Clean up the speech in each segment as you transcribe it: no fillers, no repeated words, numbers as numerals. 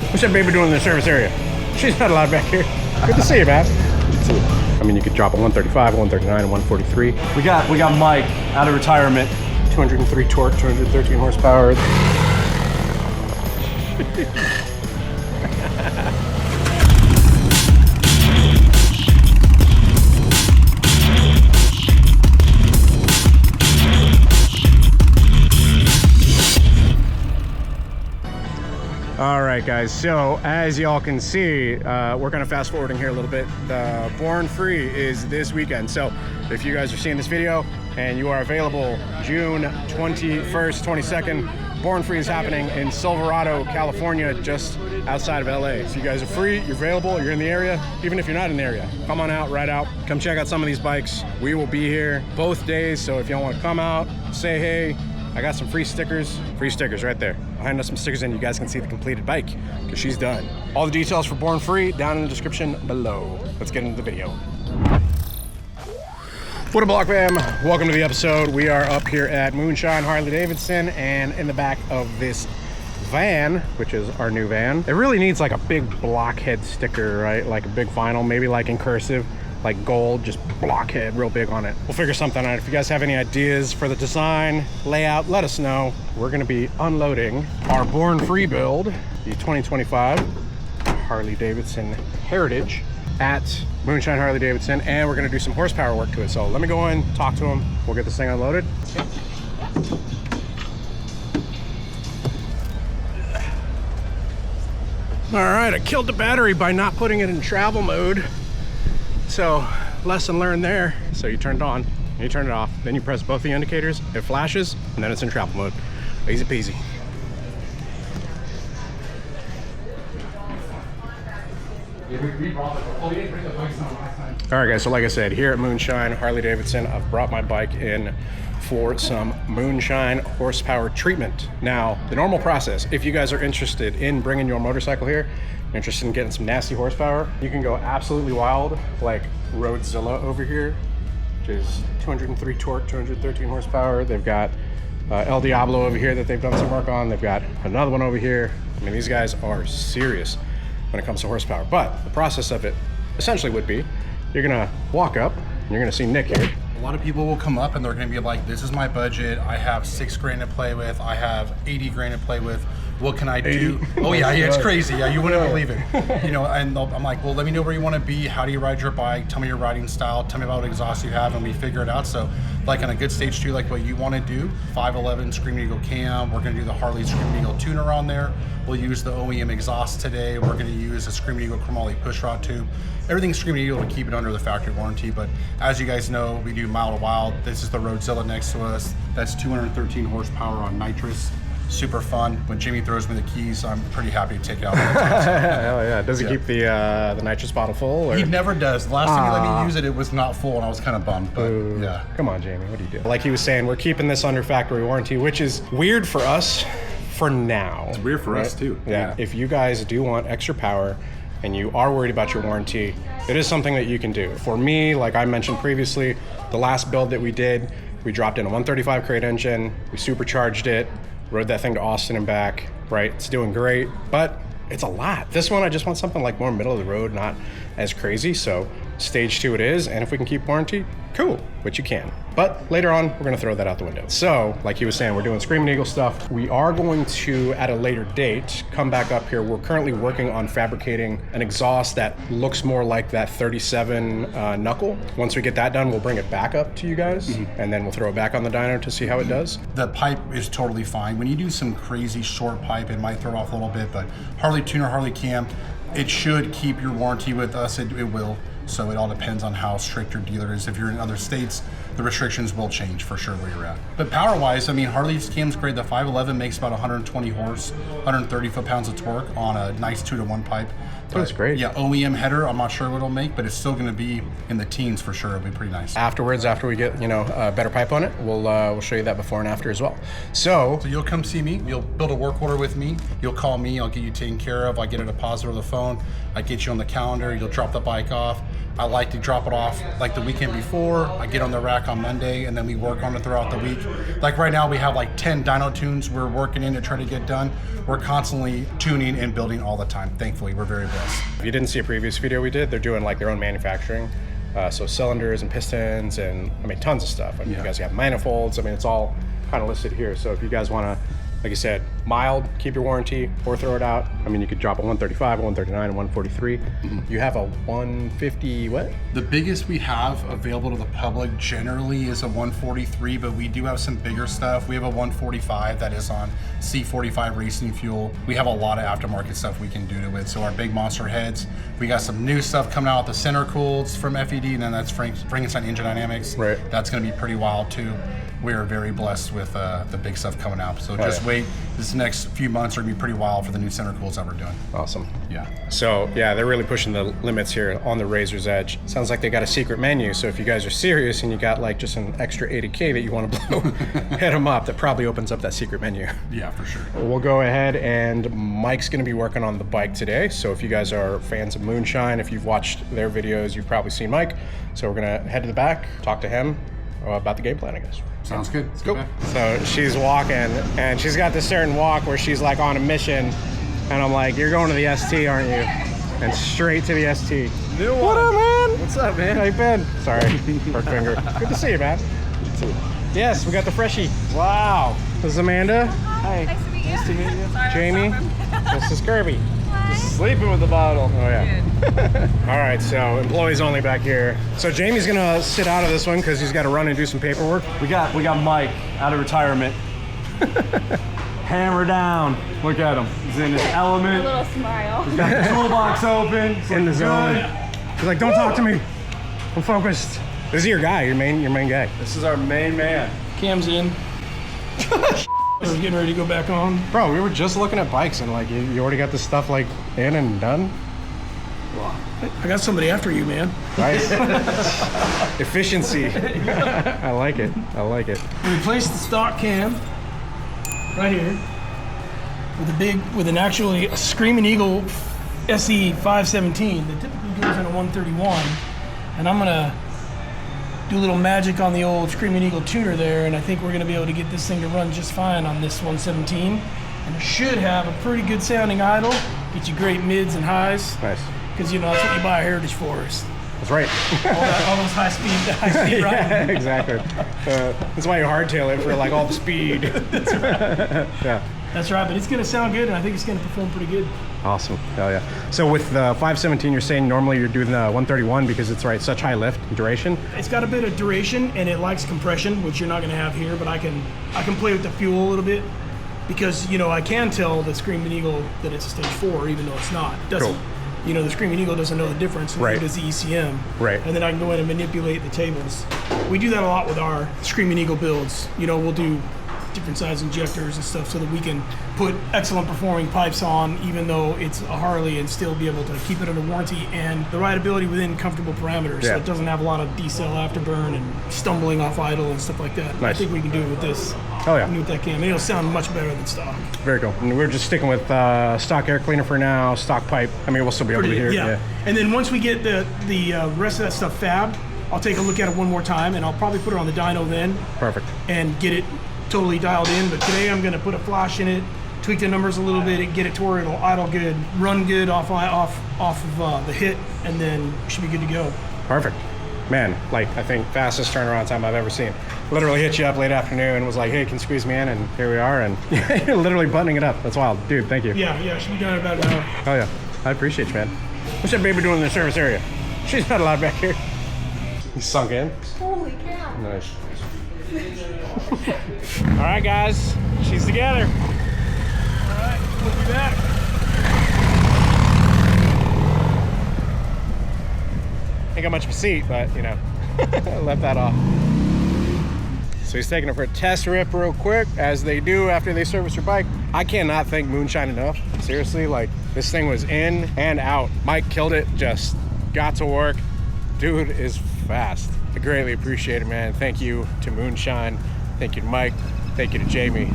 What's that baby doing in the service area? She's not allowed back here. Good to see you, man. Good to see you. I mean, you could drop a 135, a 139, a 143. We got Mike out of retirement. 203 torque, 213 horsepower. All right, guys, so as y'all can see, we're kind of fast forwarding here a little bit. The Born Free is this weekend. So if you guys are seeing this video and you are available June 21st, 22nd, Born Free is happening in Silverado, California, just outside of LA. So you guys are free, you're available, you're in the area. Even if you're not in the area, come on out, ride out, come check out some of these bikes. We will be here both days. So if y'all want to come out, say hey, I got some free stickers right there. Behind us some stickers and you guys can see the completed bike because she's done. All the details for Born Free down in the description below. Let's get into the video. What up, Block fam? Welcome to the episode. We are up here at Moonshine Harley-Davidson, and in the back of this van, which is our new van, it really needs like a big Blockhead sticker, right? Like a big vinyl, maybe like in cursive, like gold, just Blockhead real big on it. We'll figure something out. If you guys have any ideas for the design, layout, let us know. We're gonna be unloading our Born Free build, the 2025 Harley-Davidson Heritage at Moonshine Harley-Davidson, and we're gonna do some horsepower work to it. So let me go in, talk to him. We'll get this thing unloaded. All right, I killed the battery by not putting it in travel mode. So lesson learned there. So you turn it on, you turn it off, then you press both the indicators, it flashes, and then it's in travel mode. Easy peasy. All right, guys, so like I said, here at Moonshine Harley-Davidson, I've brought my bike in for some Moonshine horsepower treatment. Now, the normal process, if you guys are interested in bringing your motorcycle here, interested in getting some nasty horsepower, you can go absolutely wild, like Roadzilla over here, which is 203 torque, 213 horsepower. They've got El Diablo over here that they've done some work on. They've got another one over here. I mean, these guys are serious when it comes to horsepower. But the process of it essentially would be, you're gonna walk up, and you're gonna see Nick here. A lot of people will come up and they're gonna be like, this is my budget. I have $6 grand to play with. I have 80 grand to play with. What can I do? Oh yeah, it's crazy. Yeah, you wouldn't believe it. You know, and I'm like, well, let me know where you want to be. How do you ride your bike? Tell me your riding style. Tell me about what exhaust you have, and we figure it out. So, like on a good stage 2, like what you want to do, 511 Screaming Eagle cam. We're gonna do the Harley Screaming Eagle tuner on there. We'll use the OEM exhaust today. We're gonna use a Screaming Eagle chromoly pushrod tube. Everything's Screaming Eagle to keep it under the factory warranty. But as you guys know, we do Mile to Wild. This is the Roadzilla next to us. That's 213 horsepower on nitrous. Super fun. When Jimmy throws me the keys, I'm pretty happy to take it out. Hell yeah. Does he keep the nitrous bottle full? Or? He never does. The last time he let me use it, it was not full, and I was kind of bummed, but yeah. Come on, Jamie, what are you doing? Like he was saying, we're keeping this under factory warranty, which is weird for us for now. It's weird for us too. Yeah. If you guys do want extra power and you are worried about your warranty, it is something that you can do. For me, like I mentioned previously, the last build that we did, we dropped in a 135 crate engine, we supercharged it, rode that thing to Austin and back, right? It's doing great, but it's a lot. This one, I just want something like more middle of the road, not as crazy. So stage 2 it is, and if we can keep warranty, cool, which you can. But later on, we're gonna throw that out the window. So, like he was saying, we're doing Screaming Eagle stuff. We are going to, at a later date, come back up here. We're currently working on fabricating an exhaust that looks more like that 37 knuckle. Once we get that done, we'll bring it back up to you guys, and then we'll throw it back on the dyno to see how it does. The pipe is totally fine. When you do some crazy short pipe, it might throw it off a little bit, but Harley tuner, Harley cam, it should keep your warranty with us. It will. So it all depends on how strict your dealer is. If you're in other states, the restrictions will change for sure where you're at. But power-wise, I mean, Harley's cam's great. The 511 makes about 120 horse, 130 foot-pounds of torque on a nice 2-to-1 pipe. That's great. Yeah, OEM header, I'm not sure what it'll make, but it's still gonna be in the teens for sure. It'll be pretty nice. Afterwards, after we get, you know, a better pipe on it, we'll show you that before and after as well. So you'll come see me, you'll build a work order with me, you'll call me, I'll get you taken care of, I get a deposit over the phone, I get you on the calendar, you'll drop the bike off, I like to drop it off like the weekend before. I get on the rack on Monday, and then we work on it throughout the week. Like right now, we have like 10 dyno tunes we're working in to try to get done. We're constantly tuning and building all the time. Thankfully, we're very blessed. If you didn't see a previous video we did, they're doing like their own manufacturing. So cylinders and pistons and I mean tons of stuff. I mean, you guys have manifolds. I mean, it's all kind of listed here. So if you guys want to, like I said, mild, keep your warranty, or throw it out. I mean, you could drop a 135, a 139, a 143. You have a 150, what? The biggest we have available to the public generally is a 143, but we do have some bigger stuff. We have a 145 that is on C45 racing fuel. We have a lot of aftermarket stuff we can do to it. So our big monster heads, we got some new stuff coming out with the center cooleds from FED, and then that's Frankenstein Engine Dynamics. Right. That's going to be pretty wild too. We are very blessed with the big stuff coming out. So just wait. This next few months are going to be pretty wild for the new center cools that we're doing. Awesome. Yeah. So yeah, they're really pushing the limits here on the Razor's Edge. Sounds like they got a secret menu. So if you guys are serious and you got like just an extra 80K that you want to blow, hit them up. That probably opens up that secret menu. Yeah, for sure. We'll go ahead, and Mike's going to be working on the bike today. So if you guys are fans of Moonshine, if you've watched their videos, you've probably seen Mike. So we're going to head to the back, talk to him about the game plan, I guess. Sounds good. Let's go. go back. So she's walking, and she's got this certain walk where she's like on a mission, and I'm like, "You're going to the ST, aren't you?" And straight to the ST. New one. What up, man? What's up, man? How you been? Sorry, hurt finger. Good to see you, man. You too. Yes, we got the freshie. Wow. This is Amanda. Hi. Nice to meet you. Nice to meet you. Sorry, Jamie. This is Kirby. Just sleeping with the bottle. Oh yeah. All right, so employees only back here. So Jamie's gonna sit out of this one because he's got to run and do some paperwork. We got Mike out of retirement. Hammer down. Look at him. He's in his A element. little smile. He's got the toolbox open. He's In the looking zone. good. He's like, "Don't talk to me. I'm focused." This is your guy, your main guy. This is our main man. Cam's in. We're getting ready to go back on. Bro, we were just looking at bikes and like you already got this stuff like in and done. I got somebody after you, man. Nice. Efficiency. I like it. I like it. We replaced the stock cam right here with an actually a Screaming Eagle SE 517 that typically goes in a 131, and I'm gonna do a little magic on the old Screaming Eagle tuner there, and I think we're gonna be able to get this thing to run just fine on this 117, and it should have a pretty good sounding idle, get you great mids and highs, Nice. because you know that's what you buy a Heritage for, is That's right. all those high speed riding. Yeah, exactly. That's why you hardtail it for like all the speed. Yeah. That's right, but it's gonna sound good, and I think it's gonna perform pretty good. Awesome. Hell yeah. So with the 517, you're saying normally you're doing the 131 because it's such high lift and duration. It's got a bit of duration, and it likes compression, which you're not gonna have here, but I can play with the fuel a little bit, because you know I can tell the Screaming Eagle that it's a stage 4, even though it's not. It doesn't. Cool. You know, the Screaming Eagle doesn't know the difference. Right. It does the ECM. Right. And then I can go in and manipulate the tables. We do that a lot with our Screaming Eagle builds. You know, we'll do different size injectors and stuff so that we can put excellent performing pipes on, even though it's a Harley, and still be able to keep it under warranty and the rideability within comfortable parameters. Yeah. So it doesn't have a lot of decel afterburn and stumbling off idle and stuff like that. I Nice. think we can do it with this. Oh yeah. With that cam. And it'll sound much better than stock. Very cool. And we're just sticking with stock air cleaner for now, stock pipe. I mean, we'll still be able to hear it. Yeah. And then once we get the rest of that stuff fabbed, I'll take a look at it one more time, and I'll probably put it on the dyno then Perfect. and get it totally dialed in. But today I'm going to put a flash in it, tweak the numbers a little bit, and get it to where it'll idle good, run good off of the hit, and then we should be good to go. Perfect. Man, like I think fastest turnaround time I've ever seen. Literally hit you up late afternoon, was like, "Hey, can you squeeze me in?" And here we are, and literally buttoning it up. That's wild, dude. Thank you. Yeah, should be done in about an hour. Oh yeah, I appreciate you, man. What's that baby doing in the service area? She's not allowed back here. He's sunk in. Holy cow. Nice. All right, guys, she's together. All right, we'll be back. Ain't got much of a seat, but you know, left that off. So he's taking it for a test rip real quick, as they do after they service your bike. I cannot thank Moonshine enough. Seriously, like this thing was in and out. Mike killed it, just got to work. Dude is fast. I greatly appreciate it, man. Thank you to Moonshine. Thank you to Mike. Thank you to Jamie.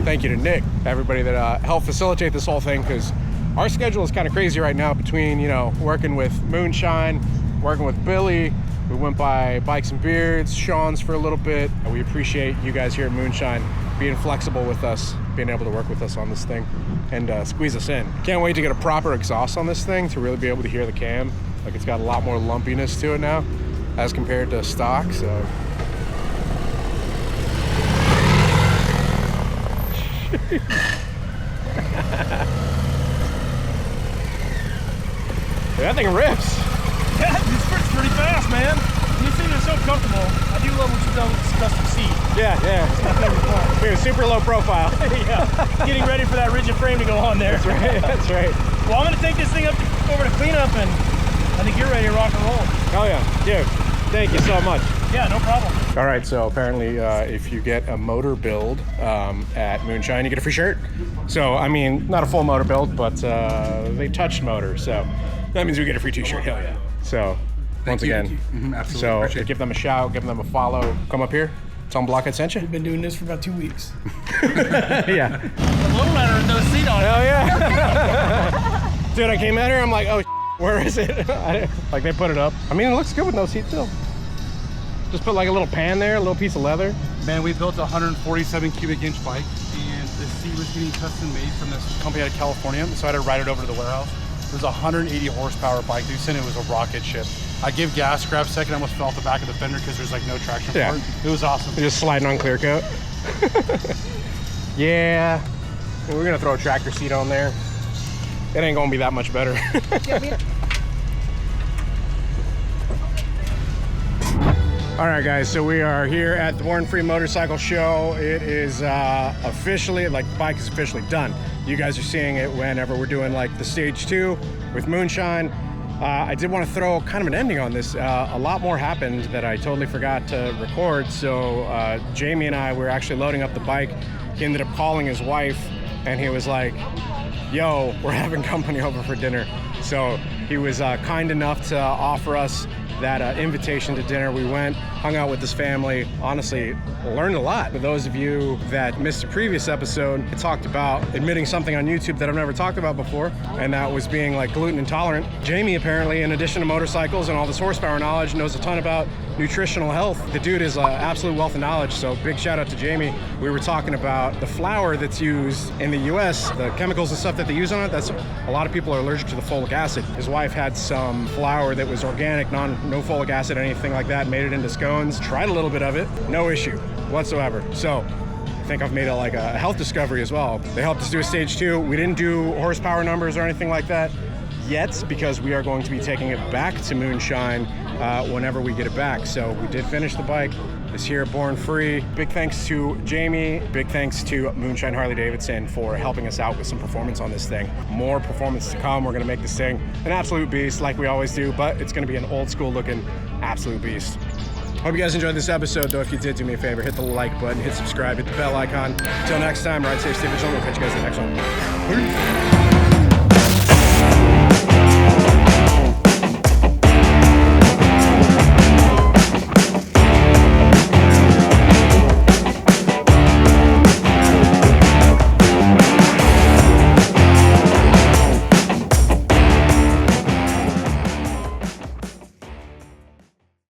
Thank you to Nick, everybody that helped facilitate this whole thing, because our schedule is kind of crazy right now between, you know, working with Moonshine, working with Billy. We went by Bikes and Beards, Sean's for a little bit. We appreciate you guys here at Moonshine being flexible with us, being able to work with us on this thing and squeeze us in. Can't wait to get a proper exhaust on this thing to really be able to hear the cam. Like, it's got a lot more lumpiness to it now as compared to stock, so. That thing rips. Yeah, this fits pretty fast, man. These things are so comfortable. I do love what you've done with this custom seat. Yeah, yeah. It's my favorite part. We're super low profile. Yeah, getting ready for that rigid frame to go on there. That's right, that's right. Well, I'm going to take this thing over to cleanup, and I think you're ready to rock and roll. Oh yeah, dude. Thank you so much. Yeah, no problem. All right, so apparently if you get a motor build at Moonshine, you get a free shirt. So, I mean, not a full motor build, but they touched motor, so that means we get a free t-shirt. Hell yeah. So, once again, Absolutely. so give them a shout, give them a follow. Come up here. Tell them Blockhead sent you. We've been doing this for about 2 weeks. Yeah. The low rider with no seat on it. Hell yeah. Dude, I came out here, I'm like, oh, where is it? Like, they put it up. I mean, it looks good with no seat still. Just put like a little pan there, a little piece of leather. Man, we built a 147 cubic inch bike, and the seat was getting custom made from this company out of California, so I had to ride it over to the warehouse. It was a 180 horsepower bike. They said it was a rocket ship. I give gas, grab second, I almost fell off the back of the fender because there's like no traction for it. It was awesome. Just sliding on clear coat. Yeah. And we're gonna throw a tractor seat on there. It ain't gonna be that much better. All right, guys, so we are here at the Born Free Motorcycle Show. It is officially, like, the bike is officially done. You guys are seeing it whenever we're doing like the stage 2 with Moonshine. I did want to throw kind of an ending on this. A lot more happened that I totally forgot to record. So Jamie and I were actually loading up the bike. He ended up calling his wife and he was like, yo, we're having company over for dinner. So he was kind enough to offer us that invitation to dinner. We went, hung out with his family. Honestly, learned a lot. For those of you that missed a previous episode, I talked about admitting something on YouTube that I've never talked about before, and that was being like gluten intolerant. Jamie apparently, in addition to motorcycles and all this horsepower knowledge, knows a ton about nutritional health. The dude is an absolute wealth of knowledge, so big shout out to Jamie. We were talking about the flour that's used in the US, the chemicals and stuff that they use on it. That's a lot of people are allergic to the folic acid. His wife had some flour that was organic, no folic acid, anything like that, made it into scones. Tried a little bit of it, no issue whatsoever. So I think I've made a health discovery as well. They helped us do a stage 2. We didn't do horsepower numbers or anything like that yet because we are going to be taking it back to Moonshine whenever we get it back. So we did finish the bike. It's here at Born Free. Big thanks to Jamie. Big thanks to Moonshine Harley-Davidson for helping us out with some performance on this thing. More performance to come. We're gonna make this thing an absolute beast like we always do, but it's gonna be an old school looking absolute beast. Hope you guys enjoyed this episode, though. If you did, do me a favor, hit the like button, hit subscribe, hit the bell icon. Until next time, ride safe, stay vigilant. We'll catch you guys in the next one. Peace.